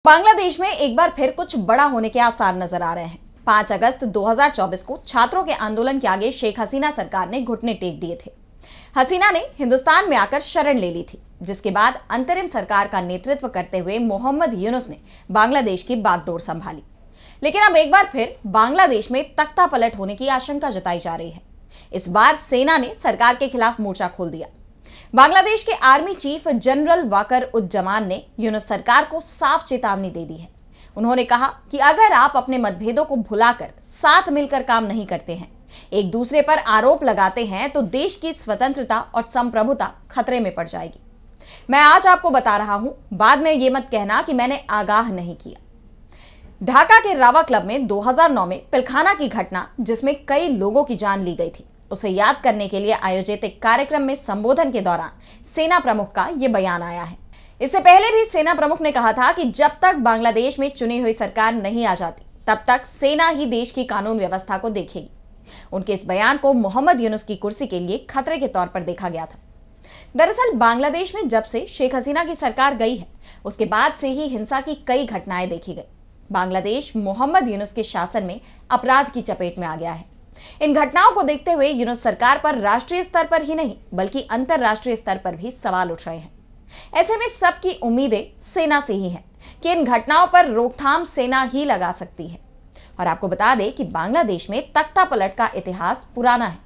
बांग्लादेश में एक बार फिर कुछ बड़ा होने के आसार नजर आ रहे हैं। 5 अगस्त 2024 को छात्रों के आंदोलन के आगे शेख हसीना सरकार ने घुटने टेक दिए थे। हसीना ने हिंदुस्तान में आकर शरण ले ली थी, जिसके बाद अंतरिम सरकार का नेतृत्व करते हुए मोहम्मद यूनुस ने बांग्लादेश की बागडोर संभाली। लेकिन अब एक बार फिर बांग्लादेश में तख्ता पलट होने की आशंका जताई जा रही है। इस बार सेना ने सरकार के खिलाफ मोर्चा खोल दिया। बांग्लादेश के आर्मी चीफ जनरल वाकर उज्जमान ने यूनुस सरकार को साफ चेतावनी दे दी है। उन्होंने कहा कि अगर आप अपने मतभेदों को भुलाकर साथ मिलकर काम नहीं करते हैं, एक दूसरे पर आरोप लगाते हैं, तो देश की स्वतंत्रता और संप्रभुता खतरे में पड़ जाएगी। मैं आज आपको बता रहा हूं, बाद में ये मत कहना कि मैंने आगाह नहीं किया। ढाका के रावा क्लब में 2009 में पिलखाना की घटना, जिसमें कई लोगों की जान ली गई थी, उसे याद करने के लिए आयोजित एक कार्यक्रम में संबोधन के दौरान सेना प्रमुख का यह बयान आया है। इससे पहले भी सेना प्रमुख ने कहा था कि जब तक बांग्लादेश में चुनी हुई सरकार नहीं आ जाती, तब तक सेना ही देश की कानून व्यवस्था को देखेगी। उनके इस बयान को मोहम्मद यूनुस की कुर्सी के लिए खतरे के तौर पर देखा गया था। दरअसल बांग्लादेश में जब से शेख हसीना की सरकार गई है, उसके बाद से ही हिंसा की कई घटनाएं देखी गई। बांग्लादेश मोहम्मद यूनुस के शासन में अपराध की चपेट में आ गया है। इन घटनाओं को देखते हुए यूनुस सरकार पर राष्ट्रीय स्तर पर ही नहीं, बल्कि अंतरराष्ट्रीय स्तर पर भी सवाल उठ रहे हैं। ऐसे में सबकी उम्मीदें सेना से ही हैं कि इन घटनाओं पर रोकथाम सेना ही लगा सकती है। और आपको बता दें कि बांग्लादेश में तख्ता पलट का इतिहास पुराना है।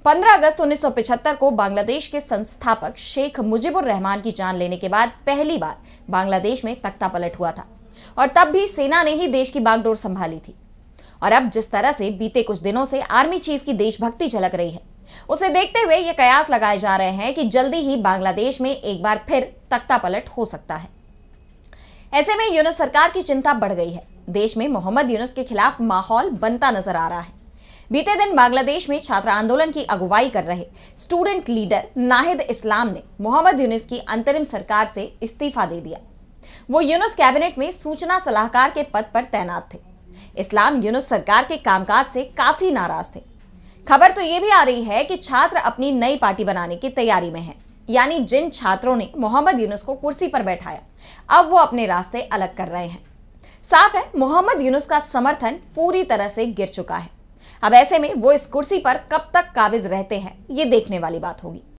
15 अगस्त 1975 को बांग्लादेश के संस्थापक शेख मुजीबुर रहमान की जान लेने के बाद पहली बार बांग्लादेश में तख्ता पलट हुआ था, और तब भी सेना ने ही देश की बागडोर संभाली थी। और अब जिस तरह से बीते कुछ दिनों से आर्मी चीफ की देशभक्ति झलक रही है, उसे देखते हुए ये कयास लगाए जा रहे हैं कि जल्दी ही बांग्लादेश में एक बार फिर तख्ता पलट हो सकता है। ऐसे में यूनुस सरकार की चिंता बढ़ गई है। देश में मोहम्मद यूनुस के खिलाफ माहौल बनता नजर आ रहा है। बीते दिन बांग्लादेश में छात्र आंदोलन की अगुवाई कर रहे स्टूडेंट लीडर नाहिद इस्लाम ने मोहम्मद यूनुस की अंतरिम सरकार से इस्तीफा दे दिया। वो यूनुस कैबिनेट में सूचना सलाहकार के पद पर तैनात थे। इस्लाम यूनुस सरकार के कामकाज से काफी नाराज थे। खबर तो यह भी आ रही है कि छात्र अपनी नई पार्टी बनाने की तैयारी में हैं। यानी जिन छात्रों ने मोहम्मद यूनुस को कुर्सी पर बैठाया, अब वो अपने रास्ते अलग कर रहे हैं। साफ है, मोहम्मद यूनुस का समर्थन पूरी तरह से गिर चुका है। अब ऐसे में वो इस कुर्सी पर कब तक काबिज रहते हैं, ये देखने वाली बात होगी।